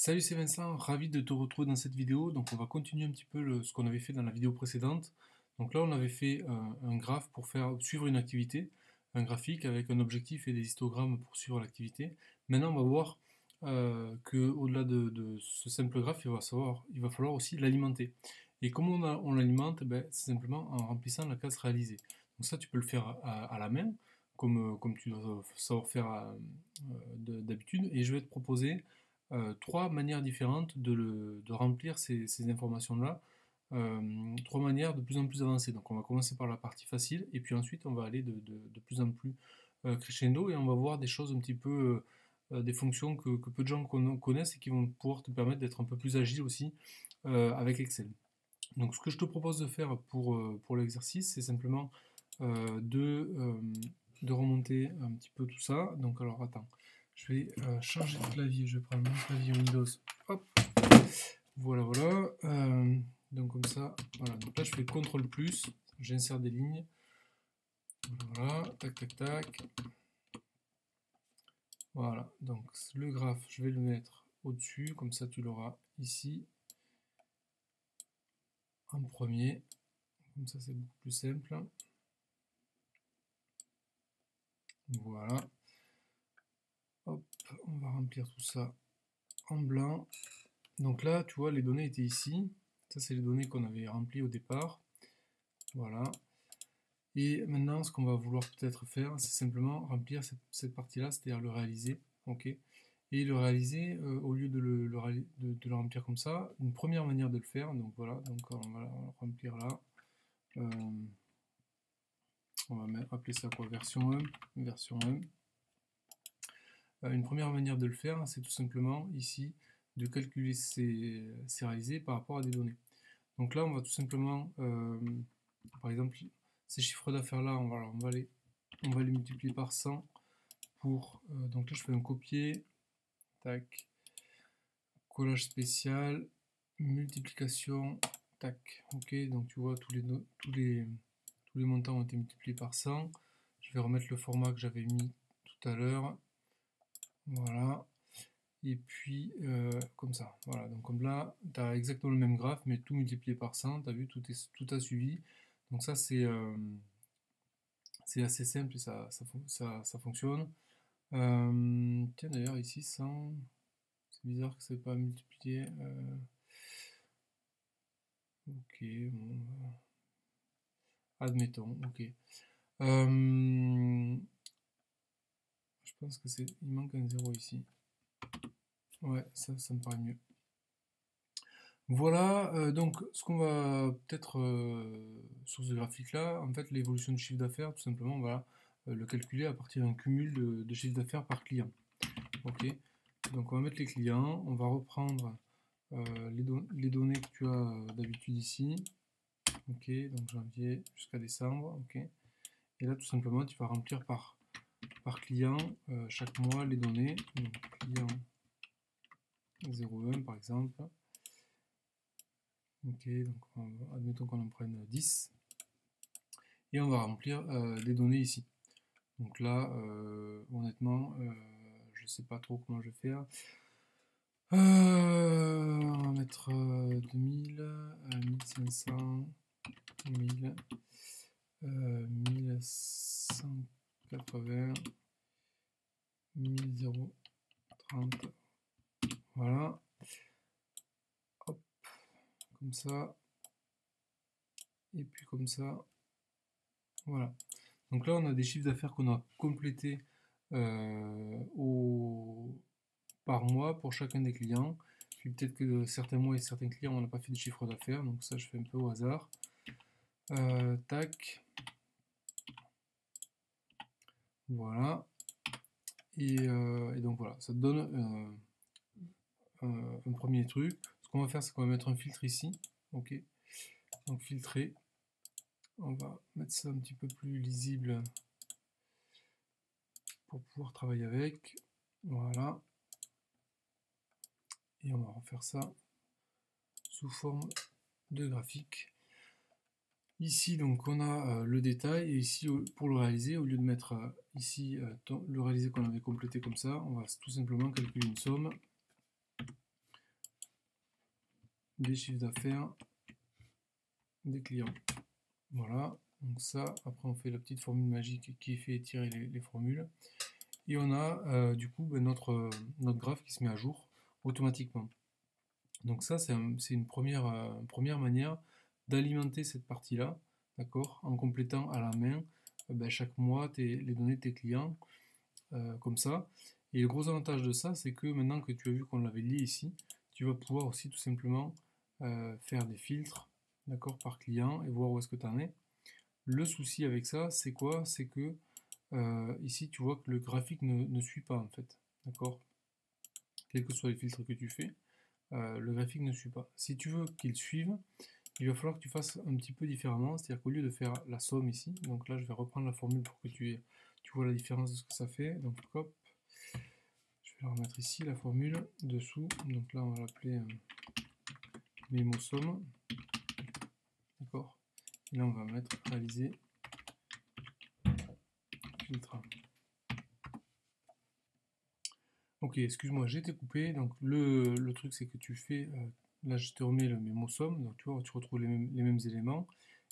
Salut, c'est Vincent, ravi de te retrouver dans cette vidéo. Donc on va continuer un petit peu ce qu'on avait fait dans la vidéo précédente. Donc là on avait fait un graphe pour faire suivre une activité, un graphique avec un objectif et des histogrammes pour suivre l'activité. Maintenant on va voir que au-delà de ce simple graphe, il va falloir aussi l'alimenter. Et comment on l'alimente? Ben, c'est simplement en remplissant la case réalisée. Donc ça tu peux le faire à la main, comme tu dois savoir faire d'habitude. Et je vais te proposer trois manières différentes de remplir ces informations-là, trois manières de plus en plus avancées. Donc on va commencer par la partie facile, et puis ensuite on va aller de plus en plus crescendo, et on va voir des choses un petit peu, des fonctions que peu de gens connaissent et qui vont pouvoir te permettre d'être un peu plus agile aussi avec Excel. Donc ce que je te propose de faire pour l'exercice, c'est simplement euh, de, euh, de remonter un petit peu tout ça. Donc alors attends, je vais changer de clavier, je vais prendre mon clavier Windows. Hop, voilà, voilà. Donc comme ça, voilà. Donc là je fais CTRL plus, j'insère des lignes. Voilà, tac, tac, tac. Voilà, donc le graphe, je vais le mettre au-dessus, comme ça tu l'auras ici en premier. Comme ça c'est beaucoup plus simple. Voilà. Hop, on va remplir tout ça en blanc. Donc là, tu vois, les données étaient ici. Ça, c'est les données qu'on avait remplies au départ. Voilà. Et maintenant, ce qu'on va vouloir peut-être faire, c'est simplement remplir cette partie-là, c'est-à-dire le réaliser. Ok. Et le réaliser, au lieu de le remplir comme ça, une première manière de le faire, donc voilà, donc on va remplir là. Euh, on va appeler ça quoi? Version 1. Version 1. Une première manière de le faire, c'est tout simplement ici de calculer ces réalisés par rapport à des données. Donc là, on va tout simplement, par exemple, ces chiffres d'affaires là, on va les multiplier par 100 pour. Donc là, je fais un copier, tac, collage spécial, multiplication, tac. Ok, donc tu vois, tous les montants ont été multipliés par 100. Je vais remettre le format que j'avais mis tout à l'heure. Voilà. Et puis, comme ça. Voilà. Donc, comme là, tu as exactement le même graphe, mais tout multiplié par 100. Tu as vu, tout a suivi. Donc, ça, c'est assez simple et ça fonctionne. Tiens, d'ailleurs, ici, 100. C'est bizarre que ça n'ait pas multiplié. Ok, bon, admettons. Ok. Je pense que il manque un 0 ici. Ouais, ça me paraît mieux. Voilà, donc ce qu'on va peut-être sur ce graphique-là, en fait l'évolution du chiffre d'affaires, tout simplement, on va le calculer à partir d'un cumul de chiffre d'affaires par client. Ok, donc on va mettre les clients, on va reprendre les données que tu as d'habitude ici. Ok, donc janvier jusqu'à décembre. Ok, et là tout simplement tu vas remplir par client chaque mois les données. Donc client 01 par exemple. Ok, donc admettons qu'on en prenne 10. Et on va remplir des données ici. Donc là, honnêtement, je sais pas trop comment je vais faire. On va mettre 2000, 1500, 1000, 1180, 1030. Voilà. Hop, comme ça. Et puis comme ça. Voilà. Donc là, on a des chiffres d'affaires qu'on a complétés par mois pour chacun des clients. Puis peut-être que certains mois et certains clients, on n'a pas fait de chiffre d'affaires. Donc ça, je fais un peu au hasard. Tac. Voilà. Et donc voilà, ça te donne un premier truc. Ce qu'on va faire, c'est qu'on va mettre un filtre ici. Ok. Donc filtrer. On va mettre ça un petit peu plus lisible pour pouvoir travailler avec. Voilà. Et on va refaire ça sous forme de graphique. Ici, donc, on a le détail, et ici, pour le réaliser, au lieu de mettre ici le réalisé qu'on avait complété comme ça, on va tout simplement calculer une somme. des chiffres d'affaires des clients. Voilà, donc ça, après on fait la petite formule magique qui fait étirer les formules. Et on a du coup notre graphe qui se met à jour automatiquement. Donc ça, c'est une première manière d'alimenter cette partie-là, d'accord, en complétant à la main chaque mois les données de tes clients, comme ça. Et le gros avantage de ça, c'est que maintenant que tu as vu qu'on l'avait lié ici, tu vas pouvoir aussi tout simplement faire des filtres, d'accord, par client et voir où est-ce que tu en es. Le souci avec ça, c'est quoi? C'est que ici, tu vois que le graphique ne suit pas en fait, d'accord? Quels que soient les filtres que tu fais, le graphique ne suit pas. Si tu veux qu'il suive, il va falloir que tu fasses un petit peu différemment, c'est-à-dire qu'au lieu de faire la somme ici, donc là je vais reprendre la formule pour que tu vois la différence de ce que ça fait, donc hop, je vais la remettre ici, la formule, dessous, donc là on va l'appeler mémo somme, d'accord, et là on va mettre réaliser filtre. Ok, excuse-moi, j'ai été coupé, donc le truc c'est que tu fais, là je te remets le mémo somme, donc tu vois, tu retrouves les mêmes éléments,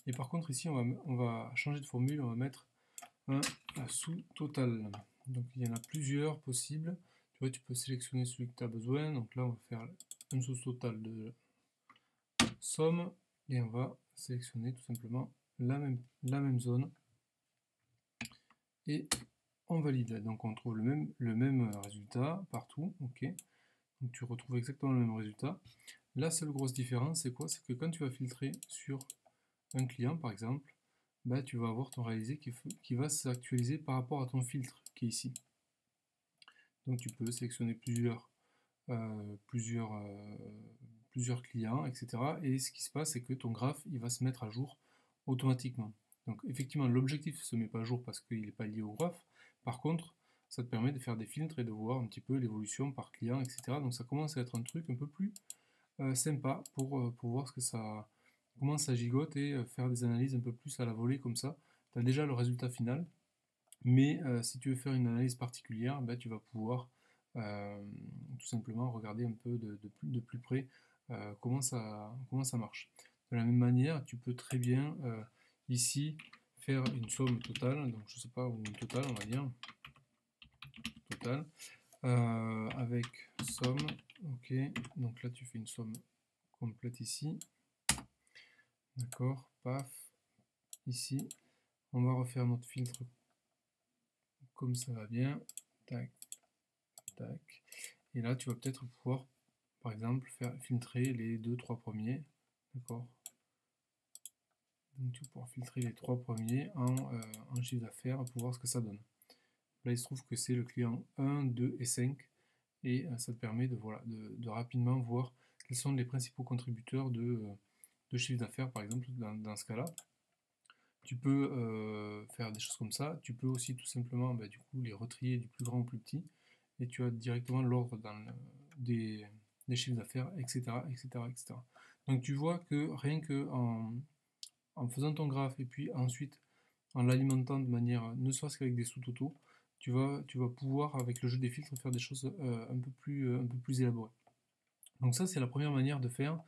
et par contre ici on va changer de formule, on va mettre un sous-total. Donc il y en a plusieurs possibles. Tu vois, tu peux sélectionner celui que tu as besoin. Donc là, on va faire un sous-total de somme et on va sélectionner tout simplement la même zone et on valide. Donc on trouve le même résultat partout. Ok. Donc tu retrouves exactement le même résultat. La seule grosse différence, c'est quoi? C'est que quand tu vas filtrer sur un client, par exemple, bah, tu vas avoir ton réalisé qui va s'actualiser par rapport à ton filtre qui est ici. Donc tu peux sélectionner plusieurs clients, etc. Et ce qui se passe, c'est que ton graphe, il va se mettre à jour automatiquement. Donc effectivement, l'objectif ne se met pas à jour parce qu'il n'est pas lié au graphe. Par contre, ça te permet de faire des filtres et de voir un petit peu l'évolution par client, etc. Donc ça commence à être un truc un peu plus sympa pour voir comment ça gigote et faire des analyses un peu plus à la volée comme ça. Tu as déjà le résultat final, mais si tu veux faire une analyse particulière, bah, tu vas pouvoir tout simplement regarder un peu de plus près comment ça marche. De la même manière, tu peux très bien ici faire une somme totale, donc je sais pas, ou une totale on va dire, totale, avec somme, ok, donc là tu fais une somme complète ici, d'accord, paf, ici, on va refaire notre filtre comme ça va bien, tac, tac, et là tu vas peut-être pouvoir par exemple faire filtrer les 2-3 premiers, d'accord, donc tu vas pouvoir filtrer les 3 premiers en chiffre d'affaires pour voir ce que ça donne. Là il se trouve que c'est le client 1, 2 et 5 et ça te permet voilà, de rapidement voir quels sont les principaux contributeurs de chiffre d'affaires par exemple dans ce cas là. Tu peux faire des choses comme ça, tu peux aussi tout simplement du coup les retrier du plus grand au plus petit et tu as directement l'ordre des chiffres d'affaires, etc., etc., etc. Donc tu vois que rien que en faisant ton graphe et puis ensuite en l'alimentant de manière, ne serait-ce qu'avec des sous-totaux, tu vas pouvoir avec le jeu des filtres faire des choses un peu plus élaborées. Donc ça c'est la première manière de faire.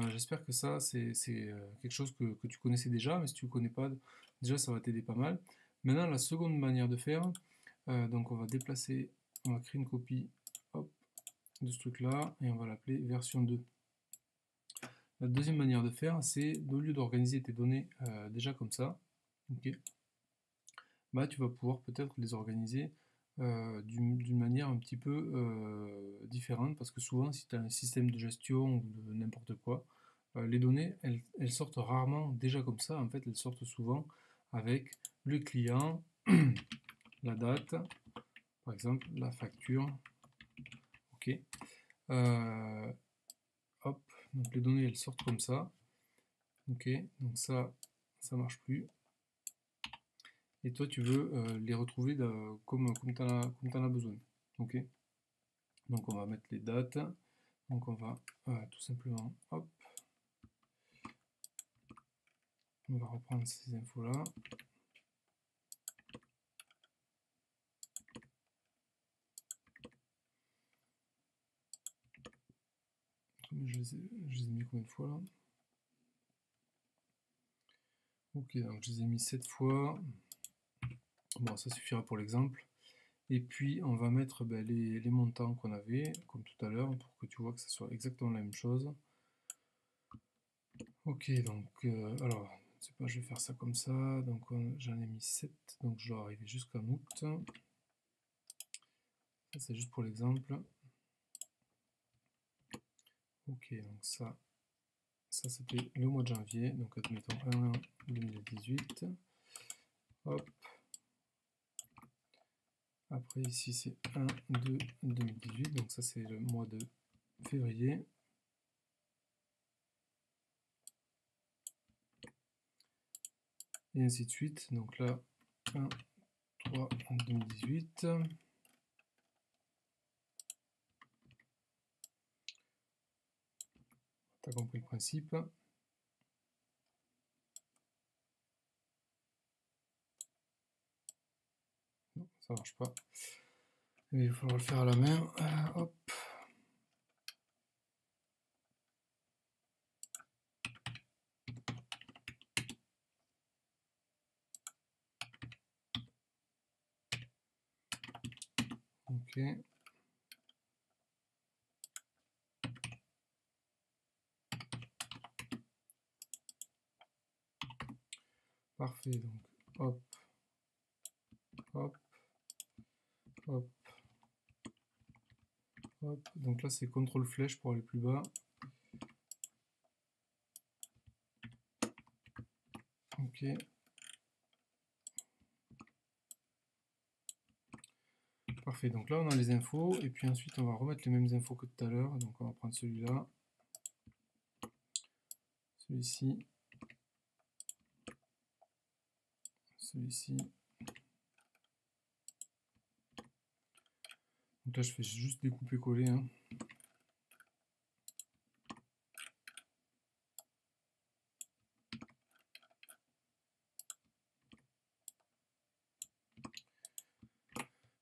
J'espère que ça c'est quelque chose que tu connaissais déjà, mais si tu ne connais pas, déjà ça va t'aider pas mal. Maintenant la seconde manière de faire, donc on va créer une copie hop, de ce truc là et on va l'appeler version 2. La deuxième manière de faire, c'est au lieu d'organiser tes données déjà comme ça, ok, bah, tu vas pouvoir peut-être les organiser d'une manière un petit peu différente, parce que souvent si tu as un système de gestion ou de n'importe quoi, les données, elles sortent rarement déjà comme ça, en fait elles sortent souvent avec le client, la date, par exemple la facture, ok, hop, donc les données elles sortent comme ça, ok, donc ça marche plus. Et toi tu veux les retrouver comme tu en as besoin. Ok. Donc on va mettre les dates. Donc on va tout simplement, hop, on va reprendre ces infos là. je les ai mis combien de fois là? Ok, donc je les ai mis 7 fois. Bon, ça suffira pour l'exemple. Et puis on va mettre les montants qu'on avait, comme tout à l'heure, pour que tu vois que ce soit exactement la même chose. Ok, donc alors, je sais pas, je vais faire ça comme ça. Donc j'en ai mis 7, donc je dois arriver jusqu'en août. Ça c'est juste pour l'exemple. Ok, donc ça c'était le mois de janvier, donc admettons 1 2018. Hop. Après ici c'est 1 2 2018, donc ça c'est le mois de février. Et ainsi de suite. Donc là 1 3 2018. T'as compris le principe. Non, ça marche pas. Mais il va falloir le faire à la main. Hop. Ok. Parfait. Donc hop. Hop. Hop. Hop. Donc là c'est CTRL flèche pour aller plus bas. Ok. Parfait, donc là on a les infos, et puis ensuite on va remettre les mêmes infos que tout à l'heure, donc on va prendre celui-là, celui-ci, celui-ci. Donc là je fais juste découper-coller. Hein.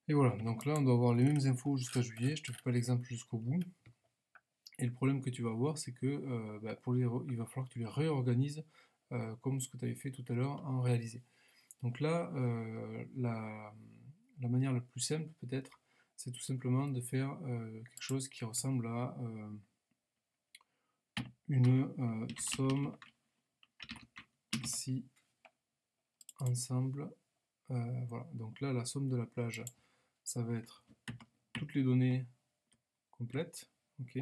Et voilà, donc là on doit avoir les mêmes infos jusqu'à juillet, je te fais pas l'exemple jusqu'au bout. Et le problème que tu vas avoir, c'est que il va falloir que tu les réorganises comme ce que tu avais fait tout à l'heure en réalisé. Donc là, la manière la plus simple peut-être, c'est tout simplement de faire quelque chose qui ressemble à une somme ici ensemble. Voilà, donc là la somme de la plage, ça va être toutes les données complètes. Ok.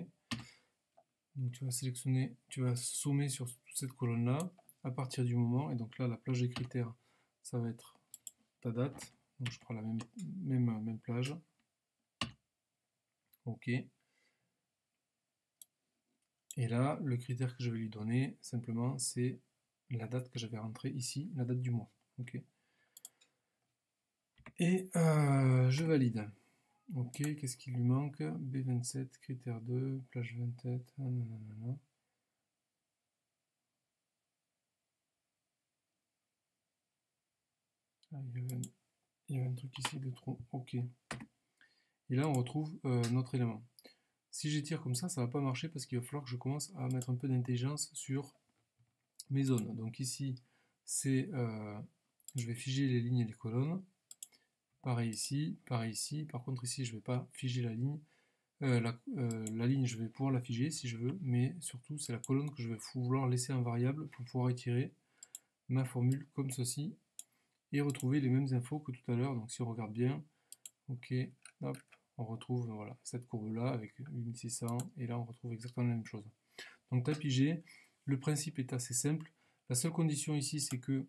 Donc tu vas sélectionner, tu vas sommer sur toute cette colonne là à partir du moment, et donc là la plage des critères, ça va être ta date. Donc je prends la même plage. Ok. Et là, le critère que je vais lui donner, simplement, c'est la date que j'avais rentrée ici, la date du mois. Ok. Et je valide. Ok, qu'est-ce qu'il lui manque? B27, critère 2, plage 27, nanana. Ah, il y avait un truc ici de trop. Ok. Et là, on retrouve notre élément. Si j'étire comme ça va pas marcher parce qu'il va falloir que je commence à mettre un peu d'intelligence sur mes zones. Donc ici, c'est, je vais figer les lignes et les colonnes. Pareil ici, pareil ici. Par contre ici, je vais pas figer la ligne. La ligne, je vais pouvoir la figer si je veux, mais surtout c'est la colonne que je vais vouloir laisser en variable pour pouvoir étirer ma formule comme ceci et retrouver les mêmes infos que tout à l'heure. Donc si on regarde bien, ok, hop, on retrouve voilà, cette courbe là avec 8600 et là on retrouve exactement la même chose. Donc tu as pigé, le principe est assez simple. La seule condition ici c'est que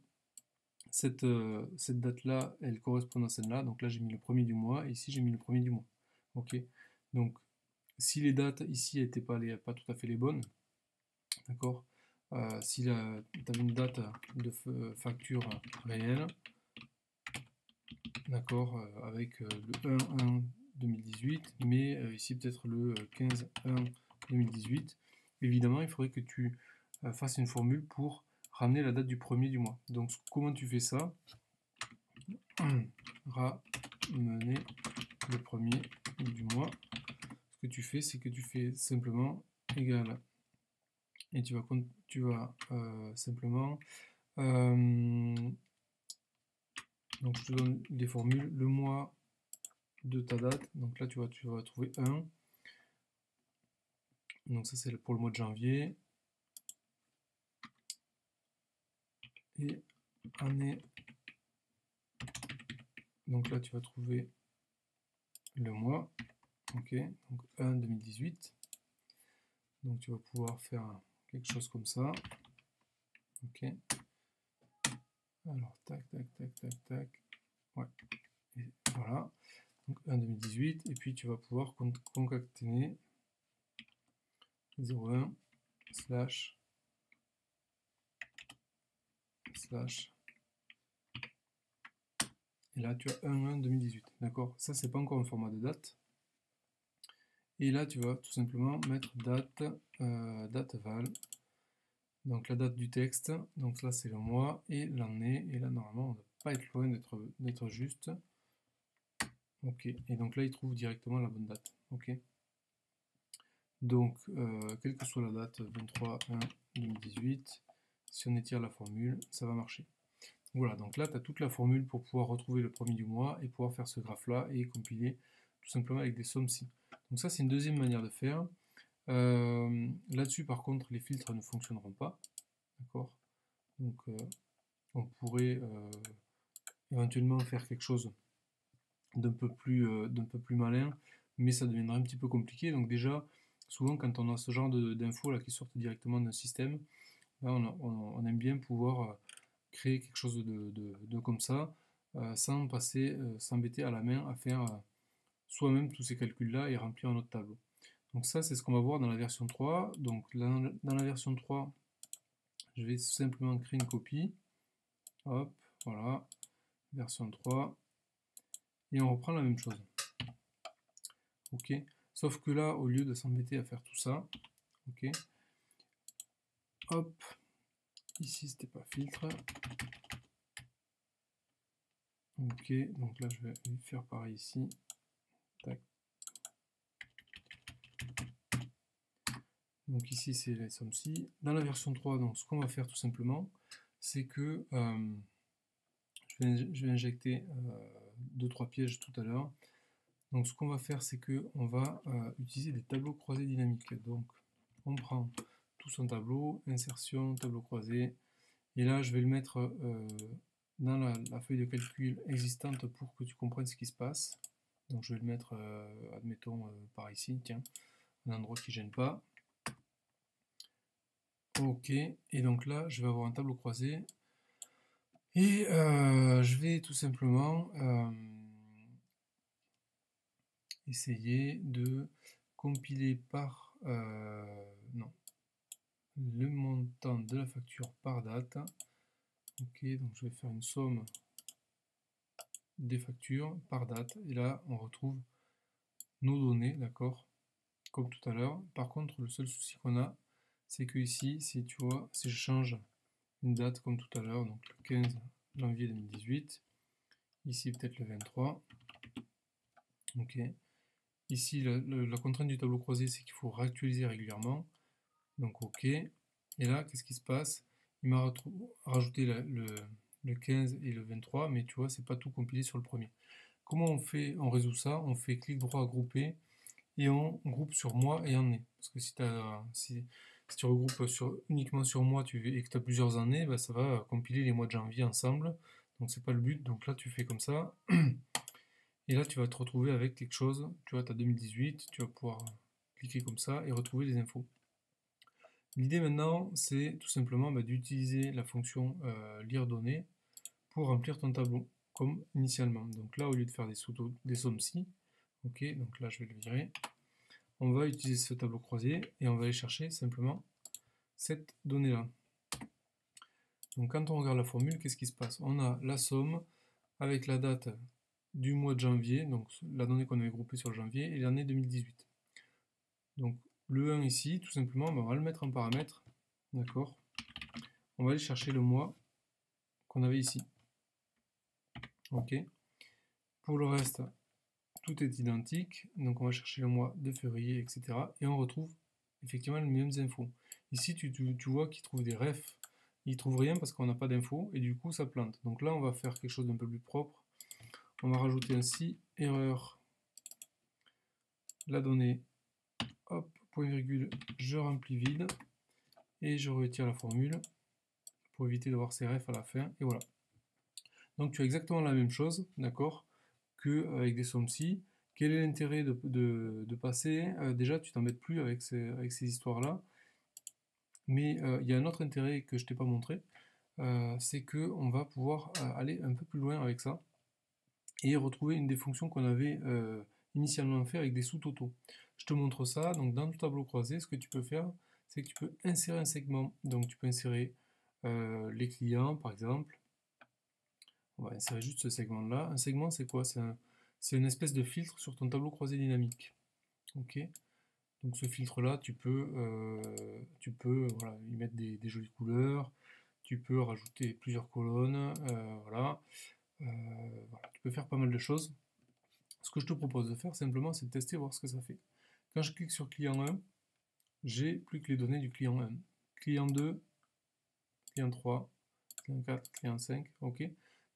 cette date là elle correspond à celle-là. Donc là j'ai mis le premier du mois et ici j'ai mis le premier du mois. Ok, donc si les dates ici n'étaient pas tout à fait les bonnes, d'accord, si tu avais une date de facture réelle, d'accord, avec le 1-1 2018, mais ici peut-être le 15-1 2018, évidemment il faudrait que tu fasses une formule pour ramener la date du premier du mois. Donc comment tu fais ça? Ramener le premier du mois. Ce que tu fais, c'est que tu fais simplement égale, et tu vas simplement, donc je te donne les formules, le mois de ta date, donc là tu vas trouver 1, donc ça c'est pour le mois de janvier, et année, donc là tu vas trouver le mois, ok, donc 1 2018, donc tu vas pouvoir faire quelque chose comme ça, ok, alors tac tac tac tac tac, ouais, et voilà, donc 1 2018, et puis tu vas pouvoir concaténer 01 slash et là tu as 1 2018, d'accord, ça c'est pas encore un format de date, et là tu vas tout simplement mettre date, date val, donc la date du texte, donc là c'est le mois et l'année, et là normalement on ne va pas être loin d'être juste, ok, et donc là il trouve directement la bonne date, ok, donc quelle que soit la date, 23/1/2018, si on étire la formule, ça va marcher. Voilà, donc là tu as toute la formule pour pouvoir retrouver le premier du mois et pouvoir faire ce graphe là et compiler tout simplement avec des sommes si. Donc ça c'est une deuxième manière de faire. Là-dessus par contre les filtres ne fonctionneront pas, d'accord, donc on pourrait éventuellement faire quelque chose d'un peu plus malin, mais ça deviendra un petit peu compliqué. Donc déjà souvent quand on a ce genre d'infos là qui sortent directement d'un système, là, on aime bien pouvoir créer quelque chose de comme ça, sans s'embêter à la main à faire soi-même tous ces calculs-là et remplir un autre tableau. Donc ça, c'est ce qu'on va voir dans la version 3. Donc dans la version 3, je vais simplement créer une copie. Hop, voilà, version 3. Et on reprend la même chose. Ok, sauf que là, au lieu de s'embêter à faire tout ça, ok, hop, ici c'était pas filtre. Ok, donc là je vais faire pareil ici. Tac. Donc ici c'est les sommes ci. Dans la version 3, donc ce qu'on va faire tout simplement, c'est que je vais injecter 2-3 pièges tout à l'heure. Donc ce qu'on va faire, c'est que on va utiliser des tableaux croisés dynamiques. Donc on prend tout son tableau, insertion, tableau croisé, et là je vais le mettre dans la feuille de calcul existante pour que tu comprennes ce qui se passe. Donc je vais le mettre, admettons, par ici, tiens, un endroit qui ne gêne pas. Ok, et donc là je vais avoir un tableau croisé, et je vais tout simplement essayer de compiler par non, le montant de la facture par date. Ok, donc je vais faire une somme des factures par date, et là on retrouve nos données, d'accord, comme tout à l'heure. Par contre, le seul souci qu'on a, c'est que ici, si tu vois, si je change une date comme tout à l'heure, donc le 15 janvier 2018, ici peut-être le 23, ok, ici la contrainte du tableau croisé, c'est qu'il faut réactualiser régulièrement, donc ok, et là qu'est-ce qui se passe, il m'a rajouté le 15 et le 23, mais tu vois, c'est pas tout compilé sur le premier. Comment on fait, on résout ça? On fait clic droit à grouper, et on groupe sur mois et année. Parce que si tu regroupes uniquement sur mois et que tu as plusieurs années, bah, ça va compiler les mois de janvier ensemble. Donc c'est pas le but. Donc là tu fais comme ça. Et là tu vas te retrouver avec quelque chose. Tu vois, tu as 2018, tu vas pouvoir cliquer comme ça et retrouver les infos. L'idée maintenant, c'est tout simplement d'utiliser la fonction lire données pour remplir ton tableau, comme initialement. Donc là, au lieu de faire des sommes si, ok, donc là je vais le virer, on va utiliser ce tableau croisé et on va aller chercher simplement cette donnée-là. Donc quand on regarde la formule, qu'est-ce qui se passe? On a la somme avec la date du mois de janvier, donc la donnée qu'on avait groupée sur le janvier, et l'année 2018. Donc le 1 ici, tout simplement, on va le mettre en paramètre, d'accord? On va aller chercher le mois qu'on avait ici. Ok. Pour le reste, tout est identique, donc on va chercher le mois de février, etc. Et on retrouve effectivement les mêmes infos. Ici, tu vois qu'il trouve des refs, il trouve rien parce qu'on n'a pas d'infos, et du coup, ça plante. Donc là, on va faire quelque chose d'un peu plus propre. On va rajouter ainsi, erreur, la donnée, hop, point virgule, je remplis vide, et je retire la formule, pour éviter d'avoir ces refs à la fin, et voilà. Donc tu as exactement la même chose, d'accord, qu'avec des sommes-ci. Quel est l'intérêt de passer déjà, tu t'embêtes plus avec ces histoires-là, mais il y a un autre intérêt que je t'ai pas montré, c'est qu'on va pouvoir aller un peu plus loin avec ça, et retrouver une des fonctions qu'on avait initialement fait avec des sous-totaux. Je te montre ça, donc dans ton tableau croisé, ce que tu peux faire, c'est que tu peux insérer un segment, donc tu peux insérer les clients par exemple. On va insérer juste ce segment-là. Un segment, c'est quoi? C'est une espèce de filtre sur ton tableau croisé dynamique. Ok. Donc ce filtre-là, tu peux voilà, y mettre des jolies couleurs. Tu peux rajouter plusieurs colonnes. Voilà. Voilà. Tu peux faire pas mal de choses. Ce que je te propose de faire simplement, c'est de tester, voir ce que ça fait. Quand je clique sur client 1, j'ai plus que les données du client 1. Client 2, client 3, client 4, client 5. Ok.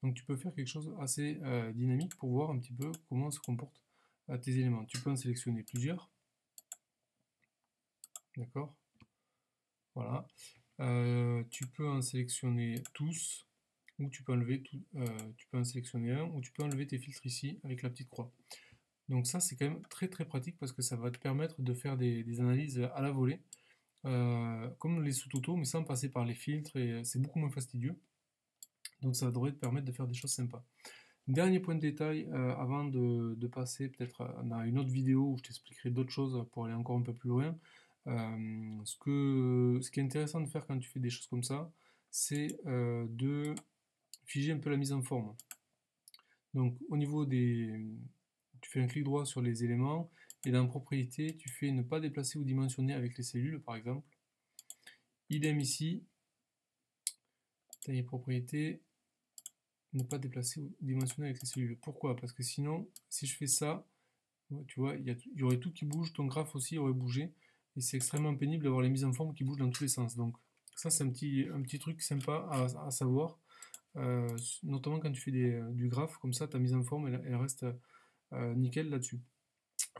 Donc tu peux faire quelque chose assez dynamique pour voir un petit peu comment se comportent tes éléments. Tu peux en sélectionner plusieurs. D'accord. Voilà. Tu peux en sélectionner tous, ou tu peux enlever tout, tu peux en sélectionner un, ou tu peux enlever tes filtres ici avec la petite croix. Donc ça c'est quand même très très pratique parce que ça va te permettre de faire des analyses à la volée, comme les sous-totaux, mais sans passer par les filtres, et c'est beaucoup moins fastidieux. Donc ça devrait te permettre de faire des choses sympas. Dernier point de détail, avant de passer peut-être dans une autre vidéo où je t'expliquerai d'autres choses pour aller encore un peu plus loin. Ce qui est intéressant de faire quand tu fais des choses comme ça, c'est de figer un peu la mise en forme. Donc au niveau tu fais un clic droit sur les éléments, et dans propriétés, tu fais ne pas déplacer ou dimensionner avec les cellules, par exemple. Idem ici, taille et propriétés, ne pas déplacer ou dimensionner avec les cellules. Pourquoi? Parce que sinon, si je fais ça, tu vois, il y aurait tout qui bouge, ton graphe aussi aurait bougé, et c'est extrêmement pénible d'avoir les mises en forme qui bougent dans tous les sens. Donc ça, c'est un petit truc sympa à savoir, notamment quand tu fais du graphe, comme ça ta mise en forme, elle reste nickel là-dessus.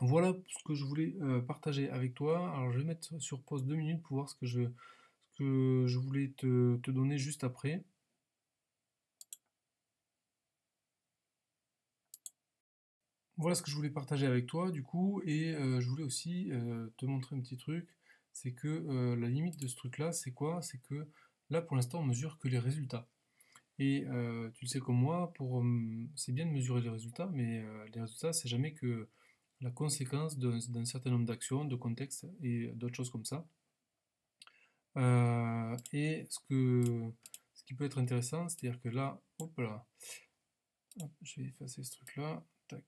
Voilà ce que je voulais partager avec toi. Alors je vais mettre sur pause 2 minutes pour voir ce que je voulais te donner juste après. Voilà ce que je voulais partager avec toi du coup, et je voulais aussi te montrer un petit truc, c'est que la limite de ce truc-là, c'est quoi? C'est que là pour l'instant on mesure que les résultats. Et tu le sais comme moi, c'est bien de mesurer les résultats, mais les résultats c'est jamais que la conséquence d'un certain nombre d'actions, de contextes et d'autres choses comme ça. Et ce qui peut être intéressant, c'est-à-dire que là, hop là, hop, je vais effacer ce truc-là, tac.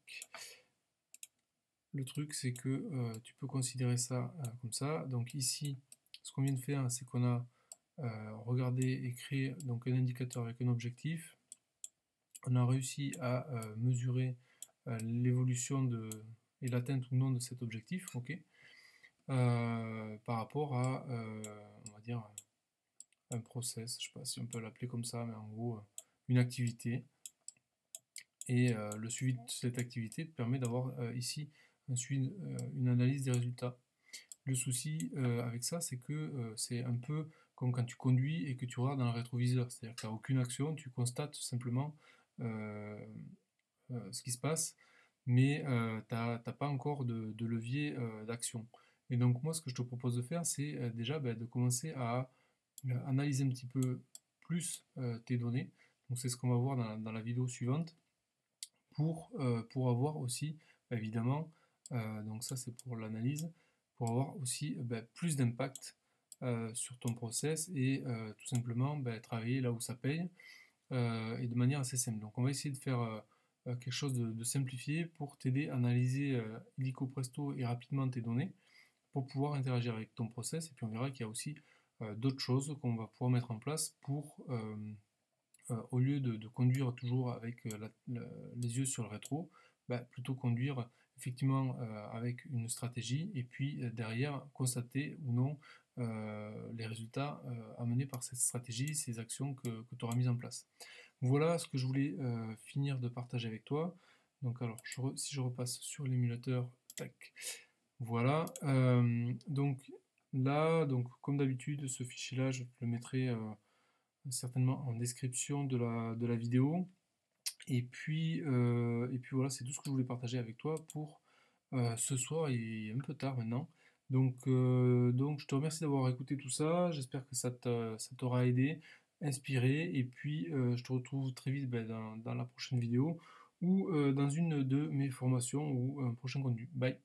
Le truc, c'est que tu peux considérer ça comme ça. Donc ici, ce qu'on vient de faire, c'est qu'on a regardé et créé donc un indicateur avec un objectif. On a réussi à mesurer l'évolution et l'atteinte ou non de cet objectif, ok, par rapport à, on va dire, un process, je sais pas si on peut l'appeler comme ça, mais en gros, une activité. Et le suivi de cette activité te permet d'avoir ici une analyse des résultats. Le souci avec ça, c'est que c'est un peu comme quand tu conduis et que tu regardes dans le rétroviseur. C'est-à-dire que tu n'as aucune action, tu constates simplement ce qui se passe, mais tu n'as pas encore de levier d'action. Et donc moi, ce que je te propose de faire, c'est déjà de commencer à analyser un petit peu plus tes données. Donc c'est ce qu'on va voir dans la vidéo suivante pour avoir aussi, évidemment, donc ça c'est pour l'analyse, pour avoir aussi plus d'impact sur ton process, et tout simplement travailler là où ça paye, et de manière assez simple. Donc on va essayer de faire quelque chose de simplifié pour t'aider à analyser illico presto et rapidement tes données pour pouvoir interagir avec ton process, et puis on verra qu'il y a aussi d'autres choses qu'on va pouvoir mettre en place pour au lieu de conduire toujours avec les yeux sur le rétro, plutôt conduire effectivement avec une stratégie, et puis derrière constater ou non les résultats amenés par cette stratégie, ces actions que tu auras mises en place. Voilà ce que je voulais finir de partager avec toi. Donc alors, si je repasse sur l'émulateur, tac, voilà. Donc là, donc, comme d'habitude, ce fichier-là, je te le mettrai certainement en description de la vidéo. Et puis voilà, c'est tout ce que je voulais partager avec toi pour ce soir. Il est un peu tard maintenant. Donc je te remercie d'avoir écouté tout ça. J'espère que ça t'aura aidé, inspiré. Et puis je te retrouve très vite ben, dans la prochaine vidéo ou dans une de mes formations ou un prochain contenu. Bye!